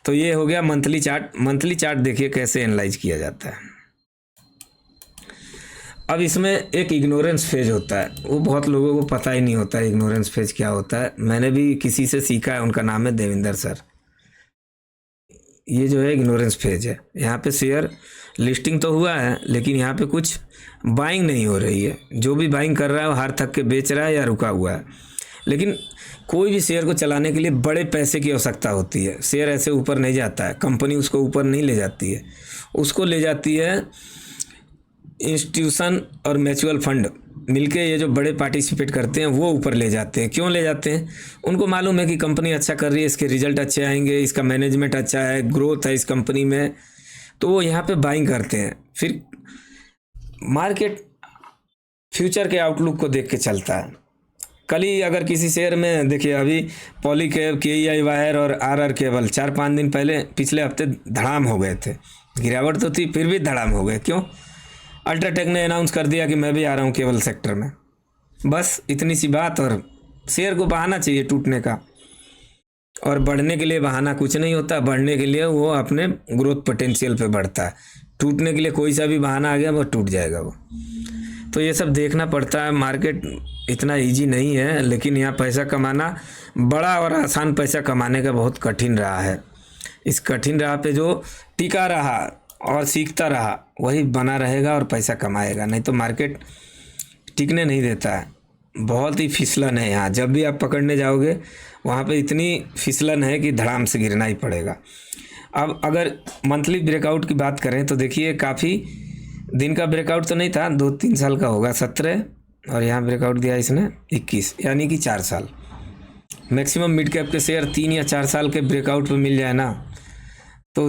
तो ये हो गया मंथली चार्ट। मंथली चार्ट देखिए कैसे एनालाइज किया जाता है। अब इसमें एक इग्नोरेंस फेज होता है, वो बहुत लोगों को पता ही नहीं होता है इग्नोरेंस फेज क्या होता है। मैंने भी किसी से सीखा है, उनका नाम है देविंदर सर। ये जो है इग्नोरेंस फेज है। यहाँ पे शेयर लिस्टिंग तो हुआ है, लेकिन यहाँ पे कुछ बाइंग नहीं हो रही है। जो भी बाइंग कर रहा है वो हार थक के बेच रहा है या रुका हुआ है। लेकिन कोई भी शेयर को चलाने के लिए बड़े पैसे की आवश्यकता होती है। शेयर ऐसे ऊपर नहीं जाता है, कंपनी उसको ऊपर नहीं ले जाती है, उसको ले जाती है इंस्टीट्यूशन और म्यूचुअल फंड मिलके। ये जो बड़े पार्टिसिपेट करते हैं वो ऊपर ले जाते हैं। क्यों ले जाते हैं? उनको मालूम है कि कंपनी अच्छा कर रही है, इसके रिजल्ट अच्छे आएंगे, इसका मैनेजमेंट अच्छा है, ग्रोथ है इस कंपनी में, तो वो यहाँ पे बाइंग करते हैं। फिर मार्केट फ्यूचर के आउटलुक को देख के चलता है। कल ही अगर किसी शेयर में देखिए, अभी पॉलीकैब, KEI वायर और RR केबल 4-5 दिन पहले, पिछले हफ्ते धड़ाम हो गए थे। गिरावट तो थी, फिर भी धड़ाम हो गए। क्यों? अल्ट्राटेक ने अनाउंस कर दिया कि मैं भी आ रहा हूँ केबल सेक्टर में। बस इतनी सी बात, और शेयर को बहाना चाहिए टूटने का, और बढ़ने के लिए बहाना कुछ नहीं होता। बढ़ने के लिए वो अपने ग्रोथ पोटेंशियल पे बढ़ता है। टूटने के लिए कोई सा भी बहाना आ गया वो टूट जाएगा वो। तो ये सब देखना पड़ता है। मार्केट इतना इजी नहीं है, लेकिन यहाँ पैसा कमाना बड़ा और आसान पैसा कमाने का बहुत कठिन रहा है। इस कठिन राह पे जो टिका रहा और सीखता रहा वही बना रहेगा और पैसा कमाएगा, नहीं तो मार्केट टिकने नहीं देता है। बहुत ही फिसलन है यहाँ, जब भी आप पकड़ने जाओगे वहाँ पे इतनी फिसलन है कि धड़ाम से गिरना ही पड़ेगा। अब अगर मंथली ब्रेकआउट की बात करें तो देखिए, काफ़ी दिन का ब्रेकआउट तो नहीं था, 2-3 साल का होगा, 17, और यहाँ ब्रेकआउट दिया इसने 21, यानी कि 4 साल। मैक्सिमम मिड कैप के शेयर 3 या 4 साल के ब्रेकआउट पे मिल जाए ना, तो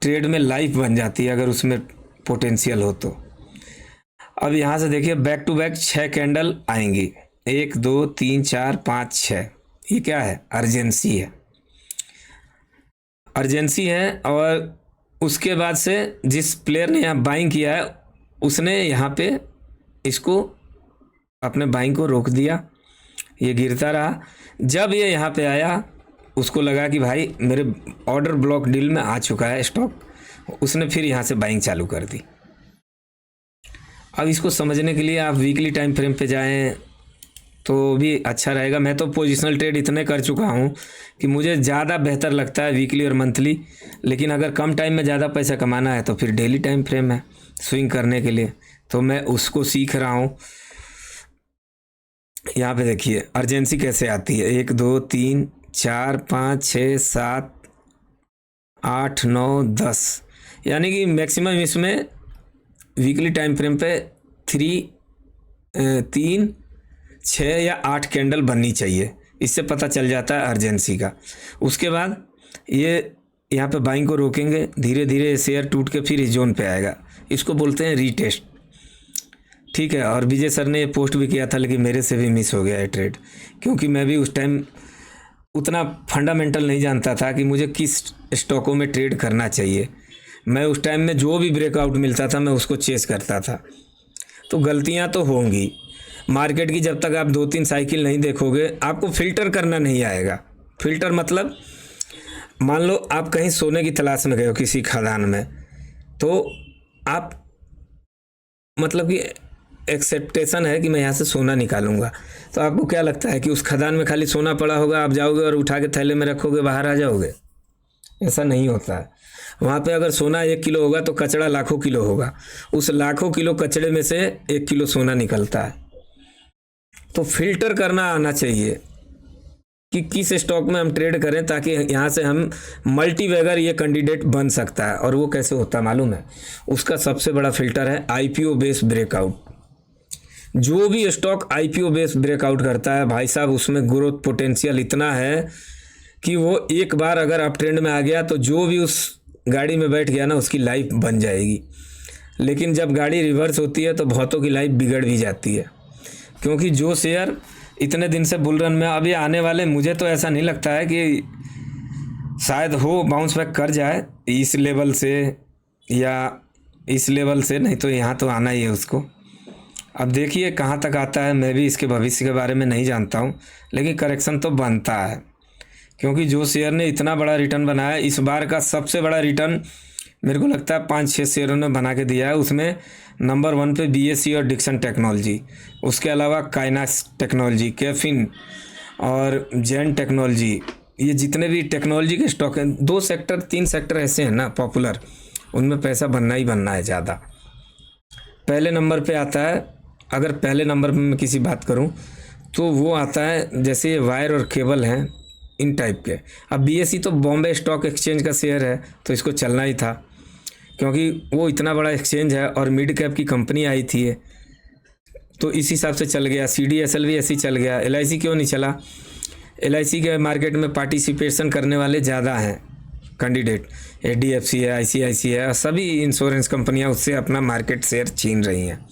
ट्रेड में लाइफ बन जाती है, अगर उसमें पोटेंशियल हो तो। अब यहाँ से देखिए बैक टू बैक 6 कैंडल आएंगी, 1 2 3 4 5 6। ये क्या है? अर्जेंसी है, अर्जेंसी है। और उसके बाद से जिस प्लेयर ने यहाँ बाइंग किया है उसने यहाँ पे इसको अपने बाइंग को रोक दिया, ये गिरता रहा। जब ये यहाँ पे आया उसको लगा कि भाई मेरे ऑर्डर ब्लॉक डील में आ चुका है स्टॉक, उसने फिर यहाँ से बाइंग चालू कर दी। अब इसको समझने के लिए आप वीकली टाइम फ्रेम पे जाएं तो भी अच्छा रहेगा। मैं तो पोजिशनल ट्रेड इतने कर चुका हूँ कि मुझे ज़्यादा बेहतर लगता है वीकली और मंथली, लेकिन अगर कम टाइम में ज़्यादा पैसा कमाना है तो फिर डेली टाइम फ्रेम है स्विंग करने के लिए, तो मैं उसको सीख रहा हूँ। यहाँ पे देखिए अर्जेंसी कैसे आती है, 1 2 3 4 5 6 7 8 9 10, यानी कि मैक्सिमम इसमें वीकली टाइम फ्रेम पे 3 6 या 8 कैंडल बननी चाहिए, इससे पता चल जाता है अर्जेंसी का। उसके बाद ये यहाँ पे बाइंग को रोकेंगे, धीरे धीरे शेयर टूट के फिर इस जोन पे आएगा, इसको बोलते हैं रीटेस्ट। ठीक है, और विजय सर ने पोस्ट भी किया था, लेकिन मेरे से भी मिस हो गया है ट्रेड, क्योंकि मैं भी उस टाइम उतना फंडामेंटल नहीं जानता था कि मुझे किस स्टॉकों में ट्रेड करना चाहिए। मैं उस टाइम में जो भी ब्रेकआउट मिलता था मैं उसको चेस करता था। तो गलतियां तो होंगी मार्केट की, जब तक आप 2-3 साइकिल नहीं देखोगे आपको फिल्टर करना नहीं आएगा। फिल्टर मतलब मान लो आप कहीं सोने की तलाश में गए हो किसी खदान में, तो आप मतलब कि एक्सेप्टेशन है कि मैं यहाँ से सोना निकालूंगा, तो आपको क्या लगता है कि उस खदान में खाली सोना पड़ा होगा, आप जाओगे और उठा के थैले में रखोगे बाहर आ जाओगे? ऐसा नहीं होता है। वहाँ पे अगर सोना 1 किलो होगा तो कचड़ा लाखों किलो होगा, उस लाखों किलो कचड़े में से 1 किलो सोना निकलता है। तो फिल्टर करना आना चाहिए कि किस स्टॉक में हम ट्रेड करें, ताकि यहाँ से हम मल्टीबैगर ये कैंडिडेट बन सकता है। और वो कैसे होता है मालूम है? उसका सबसे बड़ा फिल्टर है आईपीओ बेस्ड ब्रेकआउट। जो भी स्टॉक आईपीओ बेस्ड ब्रेकआउट करता है भाई साहब, उसमें ग्रोथ पोटेंशियल इतना है कि वो एक बार अगर अप ट्रेंड में आ गया तो जो भी उस गाड़ी में बैठ गया ना उसकी लाइफ बन जाएगी। लेकिन जब गाड़ी रिवर्स होती है तो बहुतों की लाइफ बिगड़ भी जाती है, क्योंकि जो शेयर इतने दिन से बुल रन में अभी आने वाले, मुझे तो ऐसा नहीं लगता है कि शायद हो बाउंस बैक कर जाए इस लेवल से या इस लेवल से, नहीं तो यहाँ तो आना ही है उसको। अब देखिए कहाँ तक आता है, मैं भी इसके भविष्य के बारे में नहीं जानता हूँ, लेकिन करेक्शन तो बनता है, क्योंकि जो शेयर ने इतना बड़ा रिटर्न बनाया, इस बार का सबसे बड़ा रिटर्न मेरे को लगता है 5-6 शेयरों ने बना के दिया है। उसमें नंबर 1 पे बीएससी और डिक्सन टेक्नोलॉजी, उसके अलावा काइनाक्स टेक्नोलॉजी, कैफिन और जेन टेक्नोलॉजी, ये जितने भी टेक्नोलॉजी के स्टॉक हैं, 3 सेक्टर ऐसे हैं ना पॉपुलर, उनमें पैसा बनना ही बनना है ज़्यादा। पहले नंबर पे आता है, अगर पहले नंबर पे मैं किसी बात करूं तो वो आता है जैसे वायर और केबल हैं इन टाइप के। अब बीएससी तो बॉम्बे स्टॉक एक्सचेंज का शेयर है, तो इसको चलना ही था, क्योंकि वो इतना बड़ा एक्सचेंज है और मिड कैप की कंपनी आई थी, तो इस हिसाब से चल गया। CDSL भी ऐसे ही चल गया। LIC क्यों नहीं चला? LIC के मार्केट में पार्टिसिपेशन करने वाले ज़्यादा हैं कैंडिडेट, HDFC है, ICICI है, सभी इंश्योरेंस कंपनियां उससे अपना मार्केट शेयर छीन रही हैं।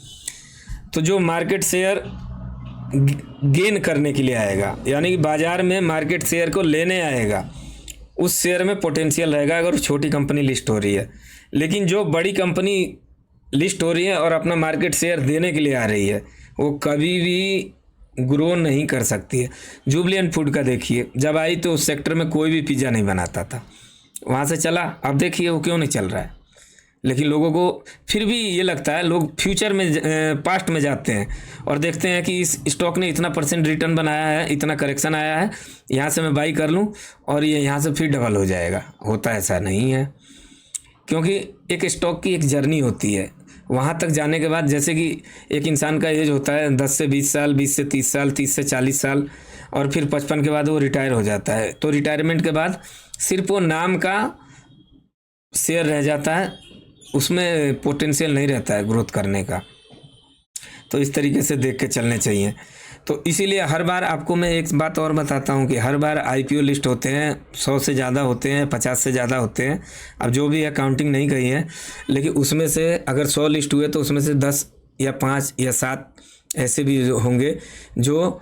तो जो मार्केट शेयर गेन करने के लिए आएगा, यानी कि बाज़ार में मार्केट शेयर को लेने आएगा, उस शेयर में पोटेंशियल रहेगा अगर छोटी कंपनी लिस्ट हो रही है। लेकिन जो बड़ी कंपनी लिस्ट हो रही है और अपना मार्केट शेयर देने के लिए आ रही है, वो कभी भी ग्रो नहीं कर सकती है। जुबलिएंट फूड का देखिए, जब आई तो उस सेक्टर में कोई भी पिज़्ज़ा नहीं बनाता था, वहाँ से चला, अब देखिए वो क्यों नहीं चल रहा है। लेकिन लोगों को फिर भी ये लगता है, लोग फ्यूचर में पास्ट में जाते हैं और देखते हैं कि इस स्टॉक ने इतना % रिटर्न बनाया है, इतना करेक्शन आया है, यहाँ से मैं बाई कर लूँ और ये यहाँ से फिर डबल हो जाएगा। होता ऐसा नहीं है, क्योंकि एक स्टॉक की एक जर्नी होती है। वहाँ तक जाने के बाद, जैसे कि एक इंसान का एज होता है 10 से 20 साल, 20 से 30 साल, 30 से 40 साल, और फिर 55 के बाद वो रिटायर हो जाता है। तो रिटायरमेंट के बाद सिर्फ वो नाम का शेयर रह जाता है, उसमें पोटेंशियल नहीं रहता है ग्रोथ करने का। तो इस तरीके से देख के चलने चाहिए। तो इसीलिए हर बार आपको मैं एक बात और बताता हूँ कि हर बार IPO लिस्ट होते हैं, 100 से ज़्यादा होते हैं, 50 से ज़्यादा होते हैं, अब जो भी है काउंटिंग नहीं कही है, लेकिन उसमें से अगर 100 लिस्ट हुए तो उसमें से 10 या 5 या 7 ऐसे भी होंगे जो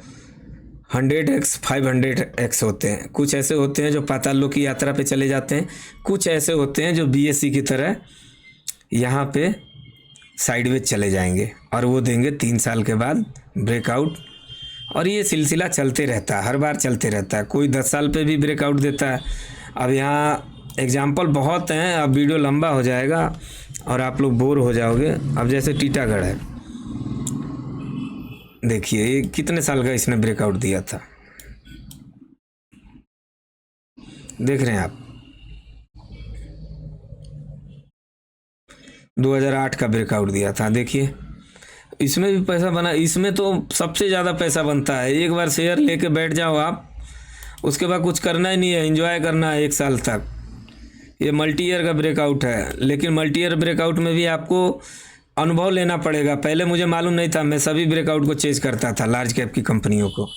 100x 500x होते हैं। कुछ ऐसे होते हैं जो पाताल लोक की यात्रा पे चले जाते हैं, कुछ ऐसे होते हैं जो BSC की तरह यहाँ पे साइडवेज चले जाएंगे और वो देंगे 3 साल के बाद ब्रेकआउट। और ये सिलसिला चलते रहता है, हर बार चलते रहता है। कोई 10 साल पे भी ब्रेकआउट देता है। अब यहाँ एग्जाम्पल बहुत हैं, अब वीडियो लंबा हो जाएगा और आप लोग बोर हो जाओगे। अब जैसे टीटागढ़ है, देखिए ये कितने साल का इसने ब्रेकआउट दिया था, देख रहे हैं आप, 2008 का ब्रेकआउट दिया था। देखिए इसमें भी पैसा बना, इसमें तो सबसे ज़्यादा पैसा बनता है। एक बार शेयर लेके बैठ जाओ आप, उसके बाद कुछ करना ही नहीं है, एंजॉय करना है 1 साल तक। ये मल्टी ईयर का ब्रेकआउट है, लेकिन मल्टी ईयर ब्रेकआउट में भी आपको अनुभव लेना पड़ेगा। पहले मुझे मालूम नहीं था, मैं सभी ब्रेकआउट को चेज करता था लार्ज कैप की कंपनियों को,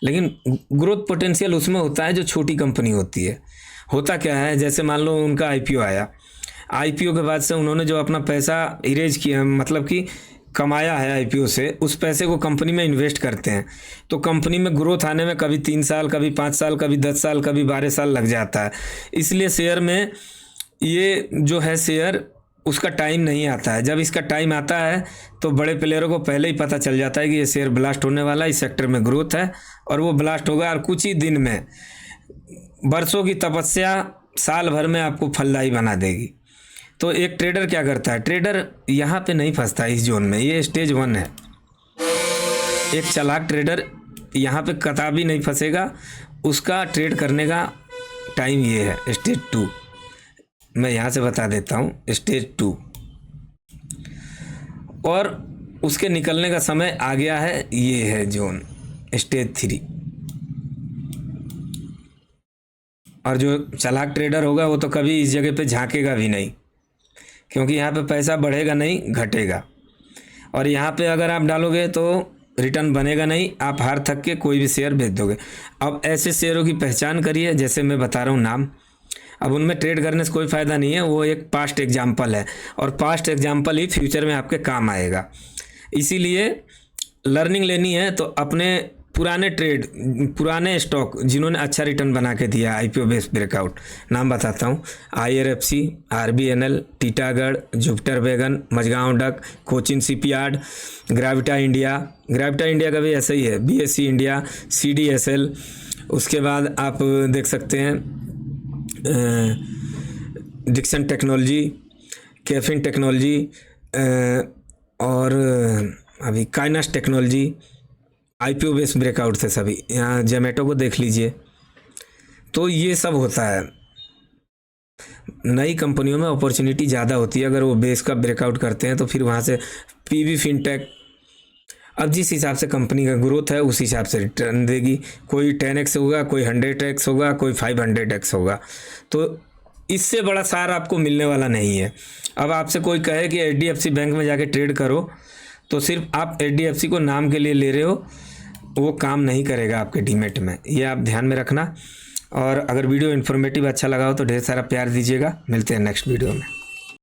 लेकिन ग्रोथ पोटेंशियल उसमें होता है जो छोटी कंपनी होती है। होता क्या है, जैसे मान लो उनका आईपीओ आया, आईपीओ के बाद से उन्होंने जो अपना पैसा इरेज किया, मतलब कि कमाया है आईपीओ से, उस पैसे को कंपनी में इन्वेस्ट करते हैं। तो कंपनी में ग्रोथ आने में कभी 3 साल, कभी 5 साल, कभी 10 साल, कभी 12 साल लग जाता है। इसलिए शेयर में ये जो है शेयर, उसका टाइम नहीं आता है। जब इसका टाइम आता है तो बड़े प्लेयरों को पहले ही पता चल जाता है कि ये शेयर ब्लास्ट होने वाला है, इस सेक्टर में ग्रोथ है, और वो ब्लास्ट होगा और कुछ ही दिन में, बरसों की तपस्या साल भर में आपको फलदायी बना देगी। तो एक ट्रेडर क्या करता है, ट्रेडर यहाँ पे नहीं फंसता इस जोन में, ये स्टेज 1 है। एक चालाक ट्रेडर यहाँ पे कतई नहीं फंसेगा, उसका ट्रेड करने का टाइम ये है स्टेज 2। मैं यहाँ से बता देता हूँ, स्टेज 2 और उसके निकलने का समय आ गया है, ये है जोन स्टेज 3। और जो चालाक ट्रेडर होगा वो तो कभी इस जगह पे झांकेगा भी नहीं, क्योंकि यहाँ पे पैसा बढ़ेगा नहीं, घटेगा। और यहाँ पे अगर आप डालोगे तो रिटर्न बनेगा नहीं, आप हार थक के कोई भी शेयर बेच दोगे। अब ऐसे शेयरों की पहचान करिए, जैसे मैं बता रहा हूँ नाम। अब उनमें ट्रेड करने से कोई फ़ायदा नहीं है, वो एक पास्ट एग्जाम्पल है, और पास्ट एग्जाम्पल ही फ्यूचर में आपके काम आएगा। इसीलिए लर्निंग लेनी है तो अपने पुराने ट्रेड, पुराने स्टॉक जिन्होंने अच्छा रिटर्न बना के दिया आईपीओ बेस्ड ब्रेकआउट, नाम बताता हूँ, IRFC, RBNL, Titagarh, Jupiter wagon, Mazagon dock, Cochin shipyard, Gravita India, Gravita India का भी ऐसा ही है, BSE इंडिया, CDSL। उसके बाद आप देख सकते हैं डिक्सन टेक्नोलॉजी, कैफिन टेक्नोलॉजी, और अभी काइनास टेक्नोलॉजी, आईपीओ बेस्ड ब्रेकआउट थे सभी। यहाँ जोमेटो को देख लीजिए। तो ये सब होता है, नई कंपनियों में अपॉर्चुनिटी ज़्यादा होती है, अगर वो बेस का ब्रेकआउट करते हैं तो फिर वहाँ से PB फिनटेक, अब जिस हिसाब से कंपनी का ग्रोथ है उस हिसाब से रिटर्न देगी। कोई 10x होगा, कोई 100x होगा, कोई 500x होगा। तो इससे बड़ा सार आपको मिलने वाला नहीं है। अब आपसे कोई कहे कि HDFC बैंक में जाके ट्रेड करो, तो सिर्फ आप HDFC को नाम के लिए ले रहे हो, वो काम नहीं करेगा आपके डीमेट में, ये आप ध्यान में रखना। और अगर वीडियो इन्फॉर्मेटिव अच्छा लगा हो तो ढेर सारा प्यार दीजिएगा। मिलते हैं नेक्स्ट वीडियो में।